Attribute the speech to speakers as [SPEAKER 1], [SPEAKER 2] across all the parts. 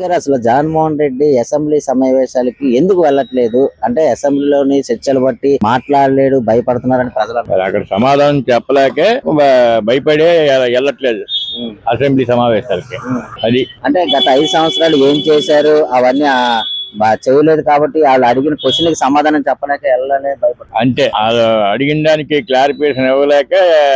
[SPEAKER 1] అసలు జగన్మోహన్ రెడ్డి అసెంబ్లీ సమావేశాలకి ఎందుకు వెళ్ళట్లేదు అంటే అసెంబ్లీలోని చర్చలు బట్టి మాట్లాడలేడు భయపడుతున్నారని ప్రజలు
[SPEAKER 2] అక్కడ సమాధానం చెప్పలేకే భయపడే వెళ్ళట్లేదు అసెంబ్లీ సమావేశాలకి. అది
[SPEAKER 1] అంటే గత 5 సంవత్సరాలు ఏం చేశారు అవన్నీ చేయలేదు కాబట్టి వాళ్ళు అడిగిన క్వశ్చన్ కి సమాధానం చెప్పలేక వెళ్ళాలని భయపడుతున్నారు.
[SPEAKER 2] అంటే అడిగిన దానికి క్లారిఫికేషన్ ఇవ్వలేక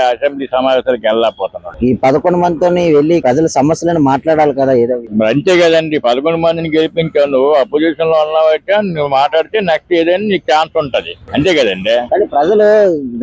[SPEAKER 2] అసెంబ్లీ సమావేశాలకు వెళ్ళలేకపోతున్నారు.
[SPEAKER 1] ఈ 11 మందితో వెళ్ళి ప్రజల సమస్యలను మాట్లాడాలి కదా ఏదో.
[SPEAKER 2] అంతే కదండి, 11 మందిని గెలిపించావు, నువ్వు అపోజిషన్ లో ఉన్నావంటే నువ్వు మాట్లాడితే నెక్స్ట్ ఏదైనా నీకు ఛాన్స్ ఉంటది. అంతే కదండి.
[SPEAKER 1] కానీ ప్రజలు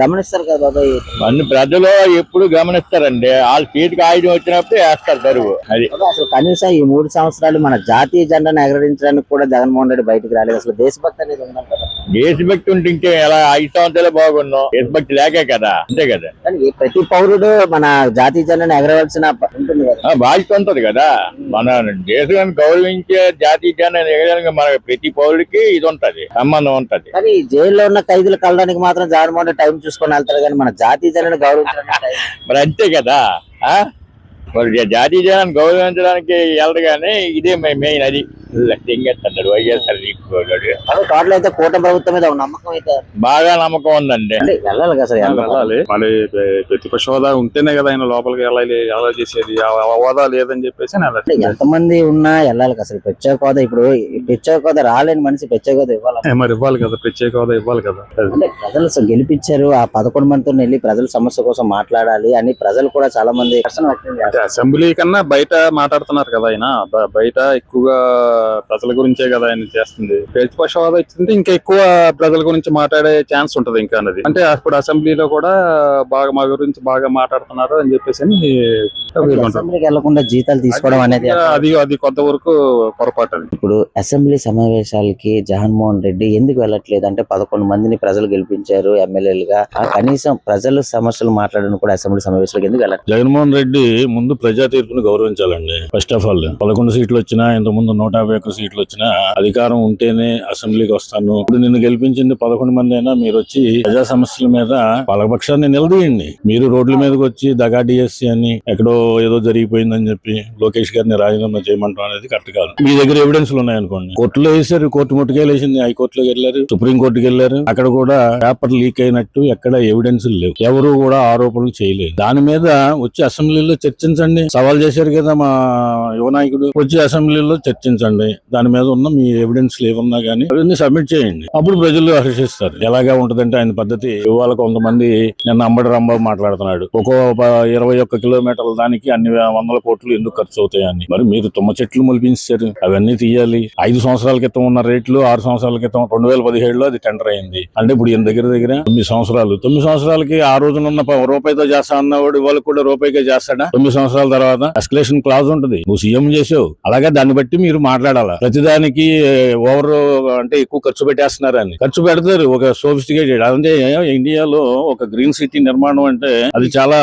[SPEAKER 1] గమనిస్తారు కదా బాబాయ్.
[SPEAKER 2] అన్ని ప్రజలు ఎప్పుడు గమనిస్తారండి, వాళ్ళు సీటుకి ఆయుధం వచ్చినప్పుడు వేస్తారు తరువు. అది
[SPEAKER 1] అసలు కనీసం ఈ 3 సంవత్సరాలు మన జాతీయ జెండాను ఎగరడించడానికి కూడా జగన్మోహన్ రెడ్డి బయటకు రాలేదు. అసలు దేశభక్తి అనేది ఉండాలి కదా.
[SPEAKER 2] దేశభక్తి ఉంటే ఇంకే ఎలా 5 సంవత్సరాలు బాగున్నాం, దేశభక్తి లేకే కదా. అంతే కదా.
[SPEAKER 1] కానీ ప్రతి పౌరుడు మన జాతీయ జెండాను ఎగరవలసిన ఉంటుంది కదా,
[SPEAKER 2] బాధ్యత ఉంటది కదా. మన దేశాన్ని గౌరవించే జాతీయ జెండాను ఎగరడానికి మన ప్రతి పౌరుడికి ఇది ఉంటది, సంబంధం ఉంటది.
[SPEAKER 1] కానీ జైల్లో ఉన్న ఖైదీలు కలడానికి మాత్రం జగన్మోహన్ రెడ్డి టైం చూసుకొని వెళ్తారు, కానీ మన జాతీయ జెండాను గౌరవించడానికి
[SPEAKER 2] మరి అంతే కదా. మరి జాతీయ జనాన్ని గౌరవించడానికి వెళ్ళరు, కానీ ఇదే మెయిన్. అది తెంగేస్తాడు వైఎస్ఆర్
[SPEAKER 1] టోటల్ అయితే కూటమి ప్రభుత్వం మీద నమ్మకం అయితే
[SPEAKER 2] బాగా నమ్మకం ఉందండి.
[SPEAKER 1] వెళ్ళాలి కదా సార్,
[SPEAKER 3] వెళ్ళాలి. మళ్ళీ ప్రతిపక్ష హోదా ఉంటేనే కదా ఆయన లోపలికి వెళ్ళాలి. ఎలా చేసేది హోదా లేదని చెప్పేసి
[SPEAKER 1] ఎంతమంది ఉన్నా వెళ్ళాలి కదా సార్. ప్రత్యేక హోదా ఇప్పుడు ప్రత్యేక హోదా రాలేని మనిషి ప్రత్యేక హోదా ఇవ్వాలి,
[SPEAKER 3] మరి ఇవ్వాలి కదా, ప్రత్యేక హోదా ఇవ్వాలి కదా.
[SPEAKER 1] అంటే ప్రజలు గెలిపించారు, ఆ 11 మందితో వెళ్ళి ప్రజల సమస్య కోసం మాట్లాడాలి అని ప్రజలు కూడా చాలా మంది
[SPEAKER 3] అసెంబ్లీ కన్నా బయట మాట్లాడుతున్నారు కదా ఆయన. బయట ఎక్కువగా ప్రజల గురించే కదా ఆయన చేస్తుంది. ప్రతిపక్ష హోదా ఇచ్చింది ఇంకా ఎక్కువ ప్రజల గురించి మాట్లాడే ఛాన్స్ ఉంటది ఇంకా అన్నది. అంటే అప్పుడు అసెంబ్లీలో కూడా బాగా మా గురించి బాగా మాట్లాడుతున్నారు అని చెప్పేసి
[SPEAKER 1] వెళ్లకుండా జీతాలు తీసుకోవడం అనేది
[SPEAKER 3] అది కొంతవరకు పొరపాటు.
[SPEAKER 1] ఇప్పుడు అసెంబ్లీ సమావేశాలకి జగన్మోహన్ రెడ్డి ఎందుకు వెళ్ళట్లేదు అంటే 11 మందిని ప్రజలు గెలిపించారు ఎమ్మెల్యేలుగా, కనీసం ప్రజల సమస్యలు మాట్లాడడానికి కూడా అసెంబ్లీ సమావేశాలకు ఎందుకు వెళ్ళట్లేదు?
[SPEAKER 4] జగన్మోహన్ రెడ్డి ముందు ప్రజా తీర్పును గౌరవించాలండి. ఫస్ట్ ఆఫ్ ఆల్ 11 సీట్లు వచ్చినా, ఇంత ముందు 151 సీట్లు వచ్చినా అధికారం ఉంటేనే అసెంబ్లీకి వస్తాను. ఇప్పుడు నిన్ను గెలిపించింది 11 మంది అయినా మీరు వచ్చి ప్రజా సమస్యల మీద పాలకపక్షాన్ని నిలదీయండి. మీరు రోడ్ల మీదకి వచ్చి దగా డిఎస్సీ అని ఎక్కడో ఏదో జరిగిపోయిందని చెప్పి లోకేష్ గారిని రాజీనామా చేయమంటాం అనేది కరెక్ట్ కాదు. మీ దగ్గర ఎవిడెన్స్ ఉన్నాయనుకోండి, కోర్టులో వేసారు, కోర్టు ముట్టుకెళ్ళి వేసింది, హైకోర్టులోకి వెళ్ళారు, సుప్రీంకోర్టుకి వెళ్ళారు, అక్కడ కూడా పేపర్ లీక్ అయినట్టు ఎక్కడ ఎవిడెన్స్ లేవు, ఎవరు కూడా ఆరోపణలు చేయలేదు. దాని మీద వచ్చి అసెంబ్లీలో చర్చించండి. సవాల్ చేశారు కదా మా యువ నాయకుడు, వచ్చి అసెంబ్లీలో చర్చించండి, దాని మీద ఉన్న మీ ఎవిడెన్స్ ఏమన్నా కానీ అవన్నీ సబ్మిట్ చేయండి, అప్పుడు ప్రజలు హర్షిస్తారు. ఎలాగా ఉంటదంటే ఆయన పద్ధతి. ఇవాళ కొంతమంది నిన్న అంబటి రాంబాబు మాట్లాడుతున్నాడు, ఒక్కో 21 కిలోమీటర్ల దానికి అన్ని 100 కోట్లు ఎందుకు ఖర్చు అవుతాయని. మరి మీరు తుమ్మ చెట్లు మొలిపించారు, అవన్నీ తీయాలి. 5 సంవత్సరాల క్రితం ఉన్న రేట్లు 6 సంవత్సరాల క్రితం 2017లో అది టెండర్ అయింది. అంటే ఇప్పుడు ఈయన దగ్గర 9 సంవత్సరాలు. 9 సంవత్సరాలకి ఆ రోజునున్న రూపాయితో చేస్తా అన్నవాడు ఇవాళ కూడా రూపాయికే చేస్తాడా? 9 సంవత్సరాల తర్వాత ఎస్కలేషన్ క్లాజ్ ఉంటుంది. నువ్వు సీఎం చేసావు, అలాగే దాన్ని బట్టి మీరు మాట్లాడాలా. ప్రతిదానికి ఓవర్ అంటే ఎక్కువ ఖర్చు పెట్టేస్తున్నారని ఖర్చు పెడతారు. ఒక సోఫిస్టికేటెడ్ అంటే ఇండియాలో ఒక గ్రీన్ సిటీ నిర్మాణం అంటే అది చాలా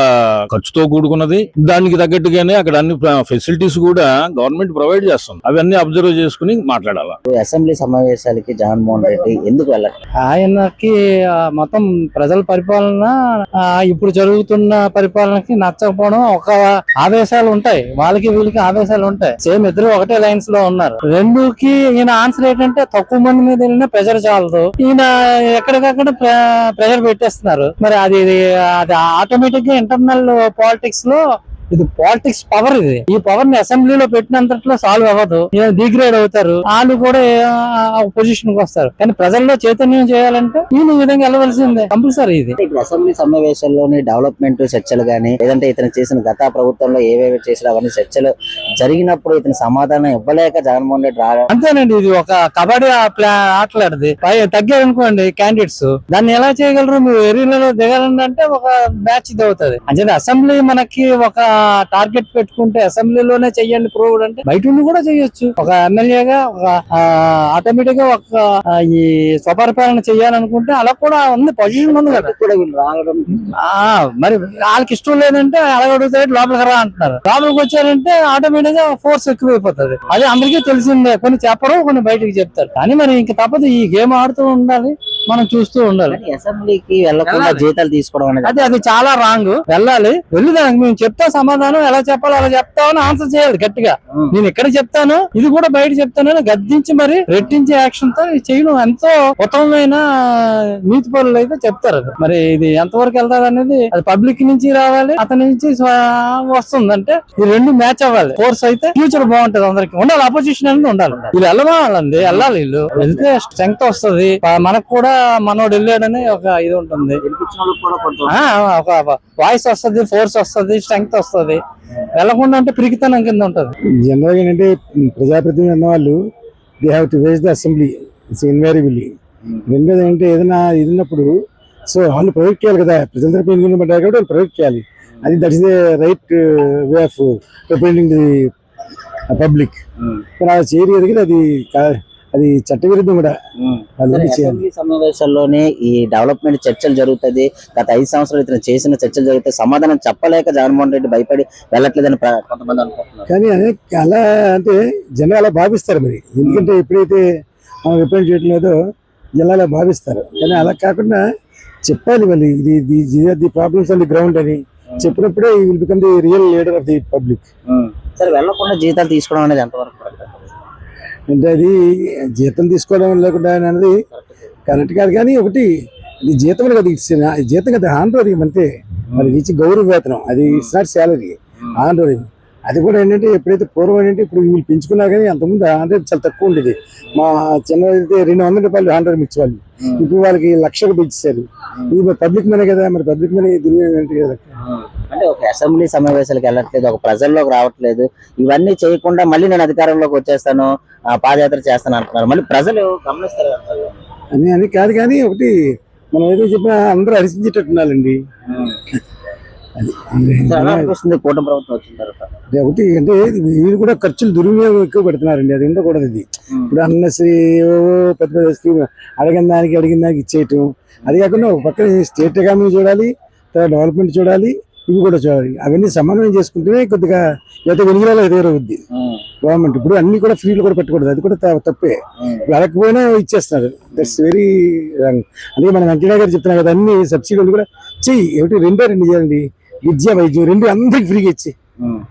[SPEAKER 4] ఖర్చుతో కూడుకున్నది. దానికి తగ్గట్టుగానే అక్కడ అన్ని ఫెసిలిటీస్ కూడా గవర్నమెంట్ ప్రొవైడ్ చేస్తుంది. అవన్నీ అబ్జర్వ్ చేసుకుని మాట్లాడాలా.
[SPEAKER 1] అసెంబ్లీ సమావేశాలకి జగన్మోహన్ రెడ్డి ఎందుకు వెళ్ళాలి?
[SPEAKER 5] ఆయనకి మొత్తం ప్రజల పరిపాలన ఇప్పుడు జరుగుతున్న పరిపాలనకి నచ్చకపోవడం, ఒక ఆవేశాలు ఉంటాయి, వాళ్ళకి వీళ్ళకి ఆవేశాలు ఉంటాయి. సేమ్ ఇద్దరు ఒకటే లైన్స్ లో ఉన్నారు. రెండుకి ఈయన ఆన్సర్ ఏంటంటే తక్కువ మంది మీద వెళ్ళినా ప్రెజర్ చాలదు, ఈయన ఎక్కడికక్కడ ప్రెజర్ పెట్టేస్తున్నారు. మరి అది ఆటోమేటిక్ గా ఇంటర్నల్ పాలిటిక్స్ లో ఇది పాలిటిక్స్ పవర్. ఈ పవర్ ని అసెంబ్లీలో పెట్టినంతట్లో సాల్వ్ అవ్వదు, డిగ్రేడ్ అవుతారు, వాళ్ళు కూడా పొజిషన్ కి వస్తారు. కానీ ప్రజల్లో చైతన్యం చేయాలంటే ఈయన ఈ విధంగా వెళ్ళవలసిందే కంపల్సరీ. ఇది
[SPEAKER 1] అసెంబ్లీ సమావేశాల్లోని డెవలప్మెంట్ చర్చలు గానీ, లేదంటే ఇతను చేసిన గత ప్రభుత్వంలో ఏవేవి చేసిన అవన్నీ చర్చలు జరిగినప్పుడు ఇతను సమాధానం ఇవ్వలేక జగన్మోహన్ రెడ్డి రావడం
[SPEAKER 5] అంతేనండి. ఇది ఒక కబడ్డీ ఆటలాడిది తగ్గారనుకోండి క్యాండిడేట్స్, దాన్ని ఎలా చేయగలరు? మీరు ఏరియాలో దిగాలంటే ఒక బ్యాచ్ ఇది అవుతుంది. అంటే అసెంబ్లీ మనకి ఒక టార్గెట్ పెట్టుకుంటే అసెంబ్లీలోనే చెయ్యండి ప్రూవ్డ్ అంటే బయట ఉండి కూడా చెయ్యొచ్చు. ఒక ఎమ్మెల్యేగా ఒక ఆటోమేటిక్ గా ఒక ఈ స్వపరిపాలన చెయ్యాలనుకుంటే అలా కూడా ఉంది, పొజిషన్ ఉంది కదా. మరి వాళ్ళకి ఇష్టం లేదంటే అడగడితే లోపలికి రా అంటున్నారు. లోపలికి వచ్చారంటే ఆటోమేటిక్ గా ఫోర్స్ ఎక్కువైపోతుంది. అది అందరికీ తెలిసిందే. కొన్ని చెప్పరు, కొన్ని బయటకు చెప్తారు. కానీ మరి ఇంక తప్పదు, ఈ గేమ్ ఆడుతూ ఉండాలి. మనం చూస్తూ ఉండాలి.
[SPEAKER 1] కానీ అసెంబ్లీకి వెళ్లకుండా
[SPEAKER 5] వెళ్ళాలి.
[SPEAKER 1] జీతాలు తీసుకోవడం అనేది
[SPEAKER 5] అది చాలా రాంగ్. వెళ్ళాలి, వెళ్ళి దానికి మేము చెప్తా సమాధానం ఎలా చెప్పాలో అలా చెప్తామని ఆన్సర్ చేయాలి గట్టిగా. నేను ఇక్కడ చెప్తాను, ఇది కూడా బయట చెప్తాను, గద్దించి మరి రెట్టించే యాక్షన్ తో చేయడం ఎంతో ఉత్తమమైన నీతి పరులు అయితే చెప్తారు. అది మరి ఇది ఎంతవరకు వెళ్తారు అనేది అది పబ్లిక్ నుంచి రావాలి, అతని నుంచి వస్తుంది. అంటే ఈ రెండు మ్యాచ్ అవ్వాలి. ఫోర్స్ అయితే ఫ్యూచర్ బాగుంటది, అందరికి ఉండాలి, అపోజిషన్ అనేది ఉండాలి. వీళ్ళు వెళ్ళాలండి, వెళ్ళాలి. వీళ్ళు వెళ్తే స్ట్రెంగ్త్ వస్తుంది, మనకు కూడా మనోడు వెళ్ళాడని ఒక ఇది ఉంటుంది,
[SPEAKER 1] గెలిపించిన వాళ్ళకి కూడా కొంచెం
[SPEAKER 5] ఒక వాయిస్ వస్తుంది, ఫోర్స్ వస్తుంది, స్ట్రెంగ్త్ వస్తుంది. వెళ్ళకుండా అంటే పిరికితనం కింద ఉంటది.
[SPEAKER 6] జనరల్గా ఏంటంటే ప్రజాప్రతినిధులు అన్న వాళ్ళు they have to ways the assembly, it's invariably. రెండోది ఏంటంటే ఏదైనా ఇది ఉన్నప్పుడు సో వాళ్ళు ప్రొవైడ్ చేయాలి కదా, ప్రజల తరపు ఎన్నికలు పడ్డారు కాబట్టి వాళ్ళు ప్రొవైడ్ చేయాలి. అది that is the right way of representing the public. కానీ అలా చేయలేదు కదా, అది చట్టవిరుద్ధం కూడా. వాళ్ళు చేయాలి.
[SPEAKER 1] అసెంబ్లీ సమావేశాల్లోనే ఈ డెవలప్మెంట్ చర్చలు జరుగుతుంది. గత 5 సంవత్సరాలు ఇతను చేసిన చర్చలు జరుగుతాయి. సమాధానం చెప్పలేక జగన్మోహన్ రెడ్డి భయపడి వెళ్ళట్లేదని కొంతమంది అనుకుంటున్నారు.
[SPEAKER 6] కానీ అలా అంటే జనాలు అలా భావిస్తారు మరి, ఎందుకంటే ఎప్పుడైతే మనం రిప్రజెంట్ చేయడం లేదో జనాలు అలా భావిస్తారు. కానీ అలా కాకుండా చెప్పాలి మళ్ళీ, the problems on the ground అని చెప్పినప్పుడే ఈ will become the real leader of the public.
[SPEAKER 1] సరే, వెళ్ళకుండా జీతాలు తీసుకోవడం అనేది ఎంతవరకు కరెక్ట్?
[SPEAKER 6] అంటే అది జీతం తీసుకోవడం లేకుండా అనేది కరెక్ట్ కాదు. కానీ ఒకటి ఇది జీతం కదా, జీతం కదా ఆనరోరియం అంతే. మరి ఇచ్చి గౌరవ వేతనం, అది ఇట్స్ నాట్ శాలరీ, ఆనరోరియం. అది కూడా ఏంటంటే ఎప్పుడైతే పూర్వం ఏంటంటే ఇప్పుడు వీళ్ళు పెంచుకున్నారు, కానీ అంతకుముందు ఆనరోరియం చాలా తక్కువ ఉండేది. మా చిన్నదైతే 200 రూపాయలు ఆనరోరియం ఇచ్చేవాళ్ళు, ఇప్పుడు వాళ్ళకి 1,00,000 పెంచేశారు. ఇది పబ్లిక్ మనీ కదా, మరి పబ్లిక్ మనీ దుర్వినియోగం కదా.
[SPEAKER 1] అంటే ఒక అసెంబ్లీ సమావేశాలకు వెళ్ళట్లేదు, ఒక ప్రజల్లోకి రావట్లేదు, ఇవన్నీ చేయకుండా మళ్ళీ నేను అధికారంలోకి వచ్చేస్తాను, పాదయాత్ర చేస్తాను అంటున్నారు. మళ్ళీ ప్రజలు గమనిస్తారు
[SPEAKER 6] అని కాదు. కానీ ఒకటి మనం ఏదో చెప్పినా అందరూ హర్షించేటట్టున్నారండి.
[SPEAKER 1] అనిపిస్తుంది కూటమి ప్రభుత్వం వచ్చిన తర్వాత.
[SPEAKER 6] ఒకటి అంటే వీళ్ళు కూడా ఖర్చులు దుర్వినియోగం ఎక్కువ పెడుతున్నారండి, అది ఉండకూడదు. ఇది ఇప్పుడు అన్నశ్రీ పెద్ద పెద్ద స్కీమ్ అడిగిన దానికి ఇచ్చేయటం. అది కాకుండా ఒక పక్కన స్టేట్ ఎకానమీ చూడాలి, తర్వాత డెవలప్మెంట్ చూడాలి, ఇవి కూడా చూడాలి. అవన్నీ సమన్వయం చేసుకుంటేనే కొద్దిగా లేకపోతే వెనుకలో ఎదురవుద్ది గవర్నమెంట్. ఇప్పుడు అన్ని కూడా ఫ్రీలు కూడా పెట్టకూడదు, అది కూడా తప్పే. వెళ్ళకపోయినా ఇచ్చేస్తున్నారు, దట్స్ వెరీ రాంగ్. అందుకే మన వెంకయ్య గారు చెప్తున్నారు కదా, అన్ని సబ్సిడీలు కూడా చెయ్యి. ఏమిటి రెండు చేయండి, విద్య వైద్యం రెండు అందరికి ఫ్రీగా ఇచ్చి,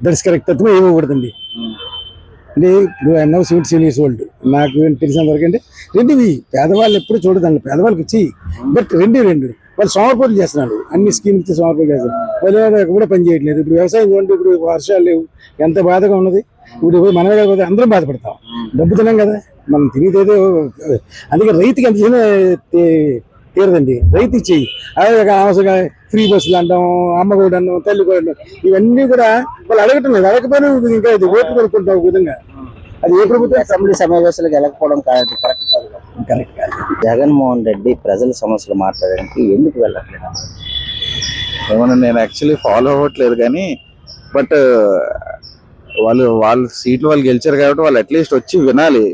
[SPEAKER 6] దట్స్ కరెక్ట్. తత్వం ఏమవ్వకూడదండి. అంటే ఇప్పుడు ఐఎమ్ నౌ 77 years old. నాకు తెలిసినంత వరకు అంటే రెండువి పేదవాళ్ళు ఎప్పుడు చూడదండి, పేదవాళ్ళకి ఇచ్చి. బట్ రెండు వాళ్ళు సోమరిపోతులు చేస్తున్నారు, అన్ని స్కీమ్ ఇచ్చి సోమరిపోతులు చేస్తారు. వాళ్ళు కూడా పని చేయట్లేదు. ఇప్పుడు వ్యవసాయం చూడండి, ఇప్పుడు వర్షాలు లేవు, ఎంత బాధగా ఉన్నది. ఇప్పుడు మనమే కాకపోతే అందరం బాధపడతాం, డబ్బు తినాం కదా, మనం తినేదేదో. అందుకే రైతుకి ఎంత చేసినా తీరదండి, రైతు ఇచ్చేయి. అదే అవసరంగా ఫ్రీ బస్సులు అంటాం, అమ్మగోడు అన్నాం, తల్లి కూడా అంటాం, ఇవన్నీ కూడా వాళ్ళు అడగటం లేదు. అడగకపోయినా ఇంకా ఇది ఓట్లు కొనుక్కుంటాం ఒక విధంగా. అది ఏ ప్రభుత్వం
[SPEAKER 1] అసెంబ్లీ సమావేశాలకు వెళ్ళకపోవడం కరెక్ట్ కాదు.
[SPEAKER 6] కరెక్ట్ కాదు.
[SPEAKER 1] జగన్మోహన్ రెడ్డి ప్రజల సమస్యలు మాట్లాడడానికి ఎందుకు వెళ్ళట్లేదు?
[SPEAKER 7] ఏమన్నా నేను యాక్చువల్లీ ఫాలో అవ్వట్లేదు, కానీ బట్ వాళ్ళ సీట్లు వాళ్ళు గెలిచారు కాబట్టి వాళ్ళు అట్లీస్ట్ వచ్చి వినాలి.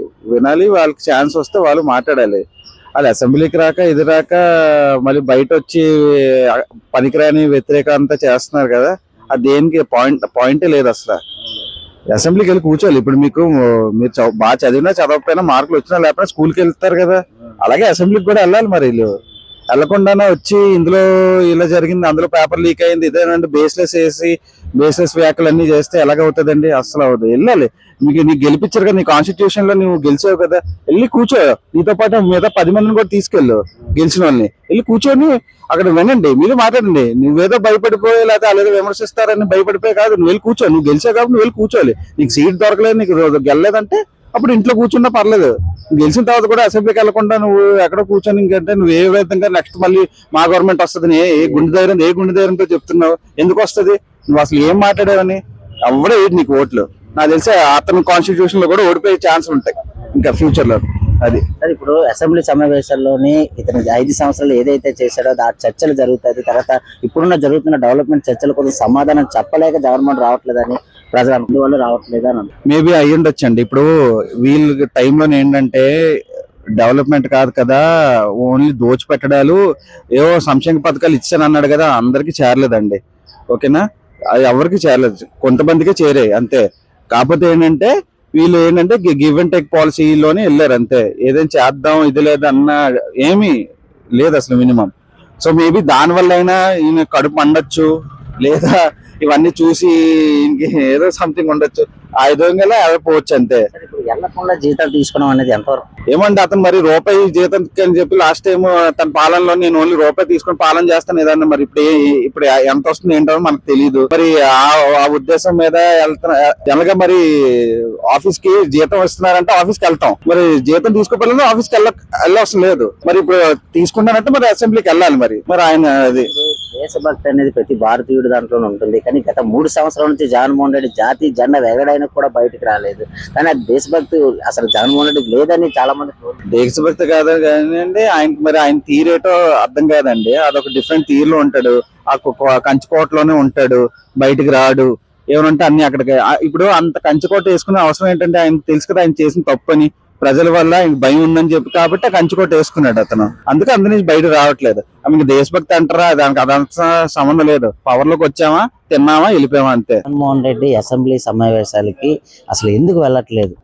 [SPEAKER 7] వాళ్ళకి ఛాన్స్ వస్తే వాళ్ళు మాట్లాడాలి. వాళ్ళు అసెంబ్లీకి రాక ఇది రాక మళ్ళీ బయట వచ్చి పనికిరాని వ్యతిరేక అంతా చేస్తున్నారు కదా, అది దేనికి పాయింటే లేదు అసలు. అసెంబ్లీకి వెళ్ళి కూర్చోవాలి. ఇప్పుడు మీరు బాగా చదివినా చదవకపోయినా మార్కులు వచ్చినా లేకపోయినా స్కూల్కి వెళ్తారు కదా, అలాగే అసెంబ్లీకి కూడా వెళ్ళాలి. మరి వీళ్ళు వెళ్లకుండానే వచ్చి ఇందులో ఇలా జరిగింది, అందులో పేపర్ లీక్ అయింది, ఇదేనంటే బేస్లెస్ వ్యాఖ్యలు అన్ని చేస్తే ఎలాగవుతుందండి? అసలు అవుతుంది. వెళ్ళాలి. నీకు గెలిపించారు కదా, నీ కాన్స్టిట్యూషన్ లో నువ్వు గెలిచావు కదా, వెళ్ళి కూర్చో. నీతో పాటు మిగతా 10 మందిని కూడా తీసుకెళ్ళు, గెలిచిన వాళ్ళని. వెళ్ళి కూర్చొని అక్కడ వినండి, మీరు మాట్లాడండి. నువ్వేదో భయపడిపోయి లేకపోతే అలాగే విమర్శిస్తారని భయపడిపోయి కాదు, నువ్వు వెళ్ళి కూర్చో. నువ్వు గెలిచావు కాబట్టి నువ్వు వెళ్ళి కూర్చోవాలి. నీకు సీట్ దొరకలేదు, నీకు గెలలేదంటే అప్పుడు ఇంట్లో కూర్చున్నా పర్లేదు. గెలిచిన తర్వాత కూడా అసెంబ్లీకి వెళ్లకుండా నువ్వు ఎక్కడ కూర్చొని ఇంకంటే నువ్వు ఏ విధంగా నెక్స్ట్ మళ్ళీ మా గవర్నమెంట్ వస్తుంది ఏ గుండె ధైర్యంతో చెప్తున్నావు? ఎందుకు వస్తుంది? నువ్వు అసలు ఏం మాట్లాడావని ఎవడే నీకు ఓట్లు. నాకు తెలిసి అతని కాన్స్టిట్యూషన్ లో కూడా ఓడిపోయే ఛాన్స్ ఉంటాయి ఇంకా ఫ్యూచర్ లో. అది
[SPEAKER 1] ఇప్పుడు అసెంబ్లీ సమావేశాల్లోనే ఇతను 5 సంవత్సరాలు ఏదైతే చేశాడో ఆ చర్చలు జరుగుతాయి. తర్వాత ఇప్పుడున్న జరుగుతున్న డెవలప్మెంట్ చర్చల కోసం సమాధానం చెప్పలేక జగన్మోహన్ రావట్లేదని ప్రజలు అందువల్ల రావట్లేదని
[SPEAKER 7] మేబీ అయ్యి ఉండొచ్చండి. ఇప్పుడు వీళ్ళ టైంలో ఏంటంటే డెవలప్మెంట్ కాదు కదా, ఓన్లీ దోచిపెట్టడాలు, ఏవో సంక్షేమ పథకాలు ఇచ్చాను అన్నాడు కదా, అందరికి చేరలేదండి. ఓకేనా, అది ఎవరికి చేరలేదు, కొంతమందికే చేరాయి అంతే. కాకపోతే ఏంటంటే వీళ్ళు ఏంటంటే గివ్ అండ్ టేక్ పాలసీలోనే వెళ్ళారు అంతే. ఏదైనా చేద్దాం ఇది లేదన్నా ఏమి లేదు అసలు మినిమం. సో మేబీ దాని వల్ల అయినా ఈయన కడుపు మండొచ్చు, లేదా ఇవన్నీ చూసి ఇంక ఏదో సంథింగ్ ఉండొచ్చు, ఆ విధంగా పోవచ్చు అంతే.
[SPEAKER 1] సరే, ఇప్పుడు వెళ్లకుండా జీతాలు తీసుకోవడం అనేది ఎంతవరకు?
[SPEAKER 7] ఏమంటే అతను మరి రూపాయి జీతం అని చెప్పి లాస్ట్ టైం తన పాలనలో నేను ఓన్లీ రూపాయి తీసుకొని పాలన చేస్తాను ఏదన్నా, మరి ఇప్పుడు ఎంత వస్తుంది ఏంటో మనకు తెలియదు. మరి ఆ ఉద్దేశం మీద జనరల్గా మరి ఆఫీస్ కి జీతం ఇస్తున్నారంటే ఆఫీస్కి వెళ్తాం, మరి జీతం తీసుకోపోయినా ఆఫీస్కి వెళ్ళవసరం లేదు. మరి ఇప్పుడు తీసుకుంటానంటే మరి అసెంబ్లీకి వెళ్ళాలి. మరి ఆయన అది
[SPEAKER 1] దేశభక్తి అనేది ప్రతి భారతీయుడు దాంట్లోనే ఉంటుంది. కానీ గత 3 సంవత్సరాల నుంచి జగన్మోహన్ రెడ్డి జాతీయ జెండా ఎగరడానికి కూడా బయటకు రాలేదు. కానీ ఆ దేశభక్తి అసలు జగన్మోహన్ రెడ్డికి లేదని చాలా మంది
[SPEAKER 7] దేశభక్తి కాదు కానివ్వండి, ఆయనకి మరి ఆయన తీరేటో అర్థం కాదండి. అదొక డిఫరెంట్ తీరులో ఉంటాడు, ఆ కంచుకోటలోనే ఉంటాడు, బయటికి రాడు. ఏమనంటే అన్ని అక్కడికి. ఇప్పుడు అంత కంచుకోట వేసుకునే అవసరం ఏంటంటే ఆయన తెలుసు కదా ఆయన చేసిన తప్పు అని, ప్రజల వల్ల ఆయనకు భయం ఉందని చెప్పి కాబట్టి ఆ కంచుకోట వేసుకున్నాడు అతను. అందుకే అందరి నుంచి బయట రావట్లేదు. ఆమెకి దేశభక్తి అంటారా, దానికి అదంతా సంబంధం లేదు. పవర్ లోకి వచ్చామా, తిన్నామా, వెళ్ళిపోయామా అంతే.
[SPEAKER 1] జగన్మోహన్ రెడ్డి అసెంబ్లీ సమావేశాలకి అసలు ఎందుకు వెళ్ళట్లేదు?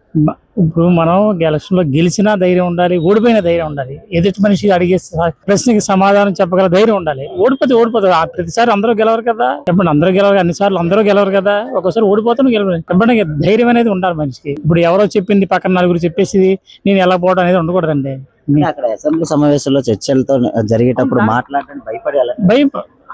[SPEAKER 5] ఇప్పుడు మనం ఎలక్షన్ లో గెలిచినా ధైర్యం ఉండాలి, ఓడిపోయిన ధైర్యం ఉండాలి. ఎదుటి మనిషి అడిగే ప్రశ్నకి సమాధానం చెప్పగల ధైర్యం ఉండాలి. ఓడిపోతే ప్రతిసారి అందరూ గెలవరు కదా. ఎప్పుడు అందరూ గెలవరు, అన్నిసార్లు అందరూ గెలవరు కదా. ఒకసారి ఓడిపోతాను గెలవరు. ఎప్పుడైనా ధైర్యం అనేది ఉండాలి మనిషికి. ఇప్పుడు ఎవరో చెప్పింది పక్కన నలుగురు చెప్పేసి నేను ఎలా పోవడం అనేది ఉండకూడదండి.
[SPEAKER 1] అక్కడ అసెంబ్లీ సమావేశంలో చర్చలతో జరిగేటప్పుడు మాట్లాడడానికి
[SPEAKER 5] భయం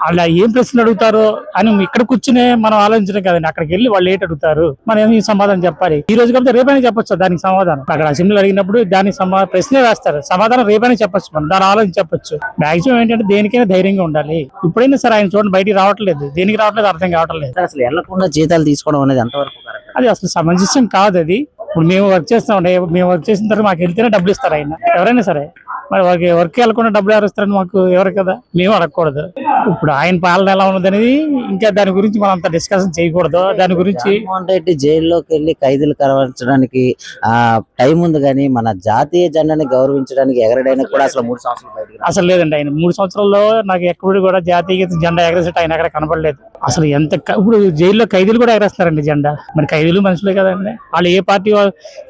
[SPEAKER 5] అలా ఏం ప్రశ్నలు అడుగుతారో అని ఇక్కడ కూర్చునే మనం ఆలోచించడం కదండి. అక్కడికి వెళ్ళి వాళ్ళు ఏంటి అడుగుతారు, మనం ఏమి సమాధానం చెప్పాలి. ఈ రోజు కాబట్టి రేపైనా చెప్పొచ్చు దానికి సమాధానం. అక్కడ అసెంబ్లీలో అడిగినప్పుడు దానికి ప్రశ్నే వేస్తారు, సమాధానం రేపైనా చెప్పొచ్చు, మనం దాని ఆలోచన చెప్పొచ్చు. మాక్సిమం ఏంటంటే దేనికైనా ధైర్యంగా ఉండాలి. ఇప్పుడైనా సరే ఆయన చూడండి బయటికి రావట్లేదు, దేనికి రావట్లేదు అర్థం కావట్లేదు.
[SPEAKER 1] అసలు వెళ్లకుండా జీతాలు తీసుకోవడం అనేది ఎంతవరకు కరెక్ట్?
[SPEAKER 5] అది అసలు సమంజసం కాదు. అది ఇప్పుడు మేము వర్క్ చేస్తామండి, మేము వర్క్ చేసిన తర్వాత మాకు వెళ్తేనే డబ్బులు ఇస్తారు ఆయన, ఎవరైనా సరే. మరి వర్క్ వెళ్ళకుండా డబ్బులు ఎవరు ఇస్తారని మాకు ఎవరు కదా, మేము అడగకూడదు. ఇప్పుడు ఆయన పాలన ఎలా ఉన్నది అనేది ఇంకా దాని గురించి మనం అంత డిస్కషన్ చేయకూడదు. దాని గురించి
[SPEAKER 1] జగన్మోహన్ రెడ్డి జైల్లోకి వెళ్ళి ఖైదీలు కరవడానికి టైం ఉంది, కానీ మన జాతీయ జెండాని గౌరవించడానికి ఎగరడానికి కూడా అసలు 3 సంవత్సరాలు బయటకు
[SPEAKER 5] అసలు లేదండి. ఆయన 3 సంవత్సరాల్లో నాకు ఎప్పుడు కూడా జాతీయ జెండా ఎగరేసేట ఆయన ఎక్కడ కనపడలేదు. అసలు ఇప్పుడు జైల్లో ఖైదీలు కూడా ఎగరేస్తారండి జెండా. మరి ఖైదీలు మనుషులే కదండి, వాళ్ళు ఏ పార్టీ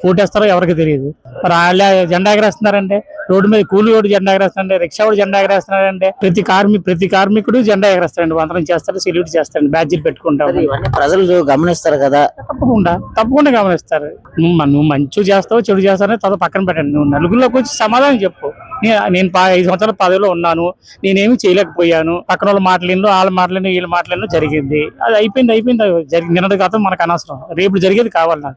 [SPEAKER 5] ఓటేస్తారో ఎవరికి తెలియదు. మరి వాళ్ళ జెండా ఎగరేస్తున్నారంటే, రోడ్డు మీద కూలి ఓడి జెండా ఎగరేస్తారంటే, రిక్షా ఓడి జెండా ఎగరేస్తున్నారంటే, ప్రతి కార్మికుడు జెండా ఎగరేస్తారండి, వందనం చేస్తారు, సెల్యూట్ చేస్తారండి, బ్యాడ్జీలు పెట్టుకుంటారు.
[SPEAKER 1] ఇవన్నీ ప్రజలు గమనిస్తారు కదా.
[SPEAKER 5] తప్పకుండా గమనిస్తారు. నువ్వు మంచి చేస్తావు చెడు చేస్తావు తర్వాత పక్కన పెట్టండి. నువ్వు నలుగురిలోకి వచ్చి సమాధానం చెప్పు. నేను 5 సంవత్సరాల పదవిలో ఉన్నాను, నేనేమి చేయలేకపోయాను, పక్కన వాళ్ళు మాట్లాడిన వాళ్ళ మాట్లాడిన వీళ్ళు మాట్లాడిన జరిగింది. అది అయిపోయింది. నిన్నటి గతం మనకు అనవసరం, రేపు జరిగేది కావాలి నాకు.